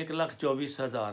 1,24,000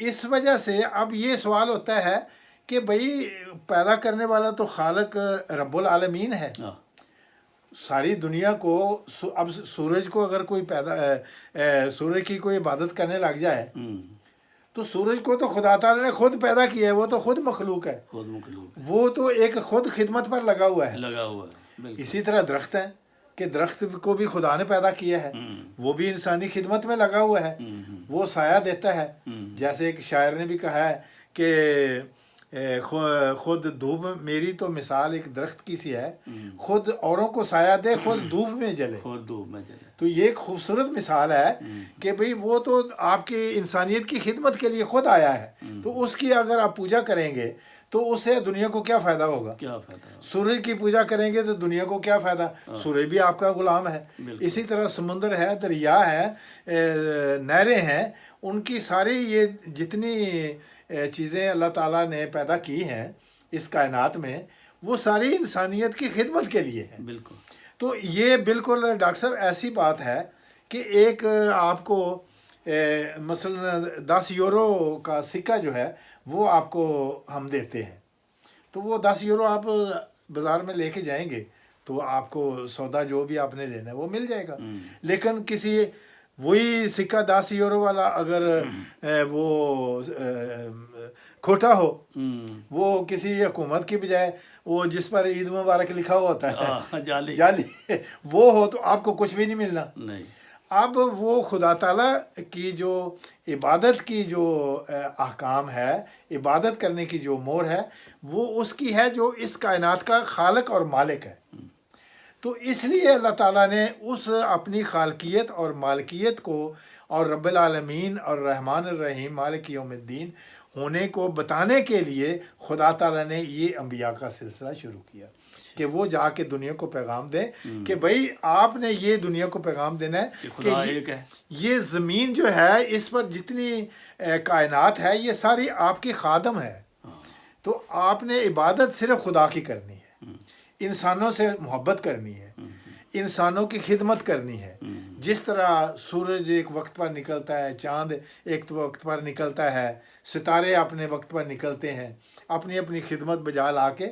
اس وجہ سے اب یہ سوال ہوتا ہے کہ بھئی پیدا کرنے والا تو خالق رب العالمین ہے. ساری دنیا کو اب سورج کو اگر کوئی سورج کی کوئی عبادت کرنے لگ جائے تو سورج کو تو خدا تعالیٰ نے خود پیدا کیا ہے، وہ تو خود مخلوق ہے، وہ تو ایک خود خدمت پر لگا ہوا ہے. اسی طرح درخت ہے کہ درخت کو بھی خدا نے پیدا کیا ہے، وہ بھی انسانی خدمت میں لگا ہوا ہے، وہ سایہ دیتا ہے. جیسے ایک شاعر نے بھی کہا ہے کہ خود دھوپ میری تو مثال ایک درخت کی سی ہے، خود اوروں کو سایہ دے خود دھوپ میں جلے. تو یہ ایک خوبصورت مثال ہے کہ بھئی وہ تو آپ کی انسانیت کی خدمت کے لیے خود آیا ہے، تو اس کی اگر آپ پوجا کریں گے تو اس سے دنیا کو کیا فائدہ ہوگا؟ سورج کی پوجا کریں گے تو دنیا کو کیا فائدہ؟ سورج بھی آپ کا غلام ہے. اسی طرح سمندر ہے، دریا ہے، نہریں ہیں، ان کی ساری یہ جتنی چیزیں اللہ تعالیٰ نے پیدا کی ہیں اس کائنات میں، وہ ساری انسانیت کی خدمت کے لیے ہے. بالکل. تو یہ بالکل ڈاکٹر صاحب ایسی بات ہے کہ ایک آپ کو مثلا 10 یورو کا سکہ جو ہے وہ آپ کو ہم دیتے ہیں، تو وہ 10 یورو آپ بازار میں لے کے جائیں گے تو آپ کو سودا جو بھی آپ نے لینا ہے وہ مل جائے گا. لیکن کسی وہی سکہ 10 یورو والا اگر وہ کھوٹا ہو، وہ کسی حکومت کی بجائے وہ جس پر عید مبارک لکھا ہوا ہوتا ہے جعلی وہ ہو تو آپ کو کچھ بھی نہیں ملنا. اب وہ خدا تعالیٰ کی جو عبادت کی جو احکام ہے، عبادت کرنے کی جو مور ہے، وہ اس کی ہے جو اس کائنات کا خالق اور مالک ہے. تو اس لیے اللہ تعالیٰ نے اس اپنی خالقیت اور مالکیت کو اور رب العالمین اور رحمان الرحیم مالک یوم الدین ہونے کو بتانے کے لیے خدا تعالیٰ نے یہ انبیاء کا سلسلہ شروع کیا کہ وہ جا کے دنیا کو پیغام دیں کہ بھئی آپ نے یہ دنیا کو پیغام دینا ہے کہ یہ زمین جو ہے اس پر جتنی کائنات ہے یہ ساری آپ کی خادم ہے. تو آپ نے عبادت صرف خدا کی کرنی ہے، انسانوں سے محبت کرنی ہے، انسانوں کی خدمت کرنی ہے. جس طرح سورج ایک وقت پر نکلتا ہے، چاند ایک وقت پر نکلتا ہے، ستارے اپنے وقت پر نکلتے ہیں، اپنی اپنی خدمت بجا لا کے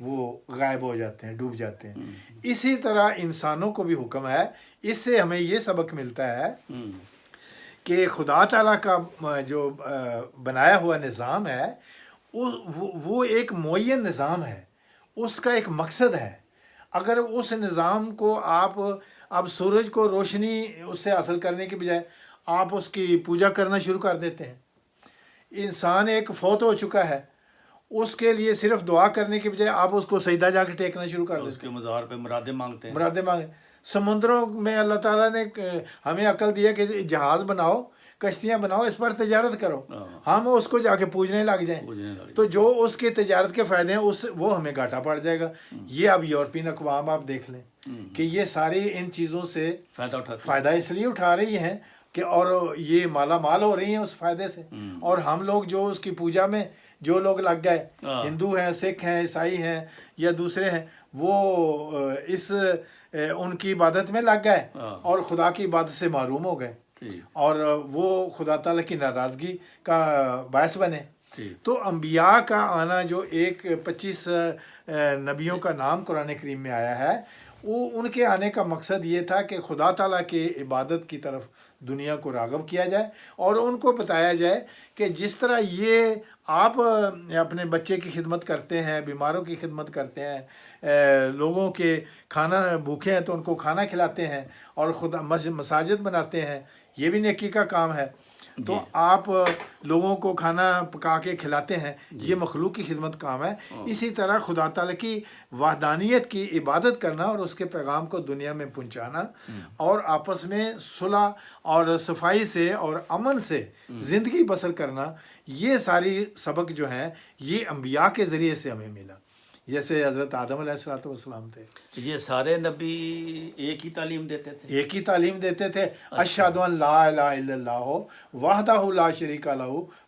وہ غائب ہو جاتے ہیں، ڈوب جاتے ہیں. اسی طرح انسانوں کو بھی حکم ہے. اس سے ہمیں یہ سبق ملتا ہے کہ خدا تعالیٰ کا جو بنایا ہوا نظام ہے وہ ایک معین نظام ہے، اس کا ایک مقصد ہے. اگر اس نظام کو آپ اب سورج کو روشنی اس سے حاصل کرنے کی بجائے آپ اس کی پوجا کرنا شروع کر دیتے ہیں. انسان ایک فوت ہو چکا ہے، اس کے لیے صرف دعا کرنے کی بجائے آپ اس کو سجدہ جا کے ٹیکنا شروع کر دیتے ہیں، اس کے مزار پہ مرادیں مانگتے ہیں. مرادیں مانگیں. سمندروں میں اللہ تعالیٰ نے ہمیں عقل دیا کہ جہاز بناؤ، کشتیاں بناؤ، اس پر تجارت کرو. ہم اس کو جا کے پوجنے لگ جائیں تو جو اس کے تجارت کے فائدے ہیں وہ ہمیں گھاٹا پڑ جائے گا. یہ اب یورپین اقوام آپ دیکھ لیں کہ یہ ساری ان چیزوں سے فائدہ اس لیے اٹھا رہی ہیں کہ اور یہ مالا مال ہو رہی ہیں اس فائدے سے. اور ہم لوگ جو اس کی پوجا میں جو لوگ لگ گئے، ہندو ہیں، سکھ ہیں، عیسائی ہیں یا دوسرے ہیں، وہ ان کی عبادت میں لگ گئے اور خدا کی عبادت سے محروم ہو گئے اور وہ خدا تعالیٰ کی ناراضگی کا باعث بنے. تو انبیاء کا آنا جو 25 نبیوں کا نام قرآن کریم میں آیا ہے، وہ ان کے آنے کا مقصد یہ تھا کہ خدا تعالیٰ کے عبادت کی طرف دنیا کو راغب کیا جائے اور ان کو بتایا جائے کہ جس طرح یہ آپ اپنے بچے کی خدمت کرتے ہیں، بیماروں کی خدمت کرتے ہیں، لوگوں کے کھانا بھوکے ہیں تو ان کو کھانا کھلاتے ہیں اور خدا مساجد بناتے ہیں، یہ بھی نیکی کا کام ہے. تو آپ لوگوں کو کھانا پکا کے کھلاتے ہیں، یہ مخلوق کی خدمت کام ہے. اسی طرح خدا تعالیٰ کی وحدانیت کی عبادت کرنا اور اس کے پیغام کو دنیا میں پہنچانا اور آپس میں صلح اور صفائی سے اور امن سے زندگی بسر کرنا، یہ ساری سبق جو ہیں یہ انبیاء کے ذریعے سے ہمیں ملا. جیسے حضرت آدم علیہ السلام تھے، یہ سارے نبی ایک ہی تعلیم دیتے تھے، اشہد ان لا الہ الا اللہ وحدہ لا شریک لہ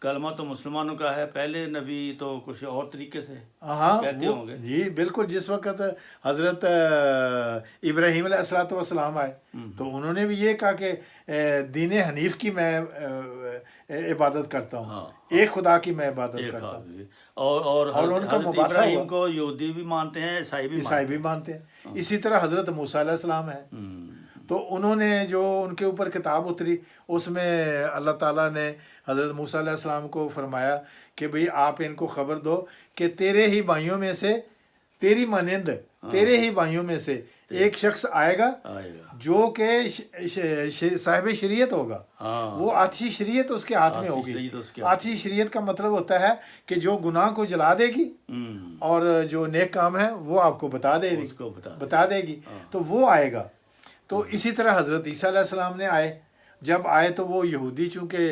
کلمہ تو مسلمانوں کا ہے، پہلے نبی تو کچھ اور طریقے سے ہاں کہتے وہ ہوں گے۔ جی بالکل، جس وقت حضرت ابراہیم علیہ الصلوۃ والسلام آئے تو انہوں نے بھی یہ کہا کہ دین حنیف کی میں عبادت کرتا ہوں، ہاں، ایک خدا کی میں عبادت ایک کرتا ہوں۔ اور اور ان کا حضرت مباحثہ ابراہیم ہوا، کو یہودی بھی مانتے ہیں، عیسائی بھی عیسائی مانتے بھی مانتے ہیں۔ اسی طرح حضرت موسیٰ علیہ السلام ہے، تو انہوں نے جو ان کے اوپر کتاب اتری اس میں اللہ تعالیٰ نے حضرت موسیٰ علیہ السلام کو فرمایا کہ بھئی آپ ان کو خبر دو کہ تیرے ہی بھائیوں میں سے، تیری مانند تیرے ہی بھائیوں میں سے ایک شخص آئے گا آئے گا، جو کہ صاحب شریعت ہوگا، ہاں، وہ آتشی شریعت اس کے ہاتھ میں آتشی ہوگی۔ شریعت اس کے ہاتھ آتشی شریعت کا مطلب ہوتا ہے کہ جو گناہ کو جلا دے گی اور جو نیک کام ہے وہ آپ کو بتا دے گی، اس کو بتا دے گی، تو وہ آئے گا۔ تو اسی طرح حضرت عیسیٰ علیہ السلام نے آئے، جب آئے تو وہ یہودی چونکہ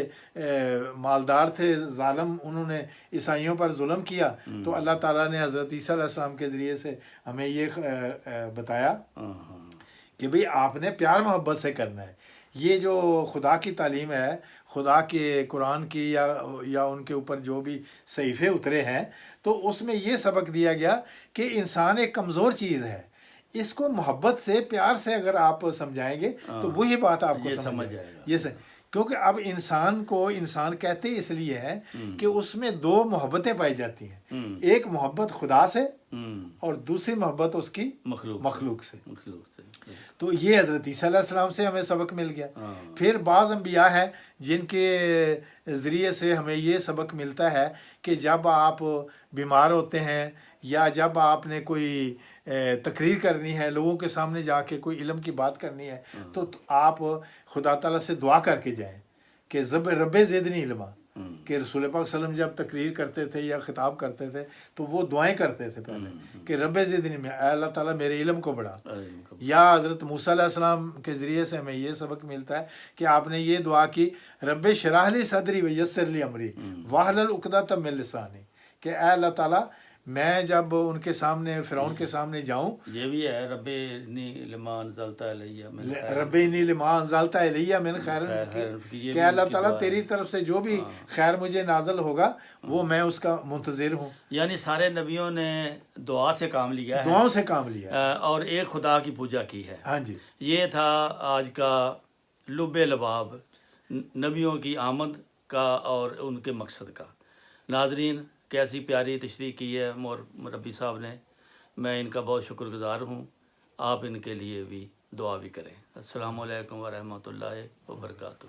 مالدار تھے، ظالم، انہوں نے عیسائیوں پر ظلم کیا، تو اللہ تعالیٰ نے حضرت عیسیٰ علیہ السلام کے ذریعے سے ہمیں یہ بتایا کہ بھئی آپ نے پیار محبت سے کرنا ہے۔ یہ جو خدا کی تعلیم ہے، خدا کے قرآن کی یا ان کے اوپر جو بھی صحیفے اترے ہیں، تو اس میں یہ سبق دیا گیا کہ انسان ایک کمزور چیز ہے، اس کو محبت سے، پیار سے اگر آپ سمجھائیں گے تو وہی بات آپ کو سمجھ جائے گا۔ یہ کیونکہ اب انسان کو انسان کہتے اس لیے ہے کہ اس میں دو محبتیں پائی جاتی ہیں، ایک محبت خدا سے اور دوسری محبت اس کی مخلوق سے۔ تو یہ حضرت عیسیٰ علیہ السلام سے ہمیں سبق مل گیا۔ پھر بعض انبیاء ہیں جن کے ذریعے سے ہمیں یہ سبق ملتا ہے کہ جب آپ بیمار ہوتے ہیں یا جب آپ نے کوئی تقریر کرنی ہے، لوگوں کے سامنے جا کے کوئی علم کی بات کرنی ہے، تو آپ خدا تعالیٰ سے دعا کر کے جائیں کہ رب زدنی علما، کہ رسول پاک صلی اللہ علیہ وسلم جب تقریر کرتے تھے یا خطاب کرتے تھے تو وہ دعائیں کرتے تھے پہلے کہ رب زدنی میں، اے اللہ تعالیٰ میرے علم کو بڑھا۔ یا حضرت موسیٰ علیہ السلام کے ذریعے سے ہمیں یہ سبق ملتا ہے کہ آپ نے یہ دعا کی، رب اشرح لی صدری ویسر لی امری واحلل عقدۃ من لسانی، کہ اے اللہ تعالیٰ میں جب ان کے سامنے، فرعون کے سامنے جاؤں، یہ بھی ہے رب انی لما انزلت الیہ من خیر، رب انی لما انزلت الیہ من خیر، کہ اللہ تعالیٰ تیری طرف سے جو بھی خیر مجھے نازل ہوگا وہ میں اس کا منتظر ہوں۔ یعنی سارے نبیوں نے دعا سے کام لیا ہے، دعاؤں سے کام لیا اور ایک خدا کی پوجا کی ہے۔ ہاں جی، یہ تھا آج کا لب لباب نبیوں کی آمد کا اور ان کے مقصد کا۔ ناظرین، کیسی پیاری تشریح کی ہے مربی صاحب نے، میں ان کا بہت شکر گزار ہوں۔ آپ ان کے لیے بھی دعا بھی کریں۔ السلام علیکم ورحمۃ اللہ وبرکاتہ۔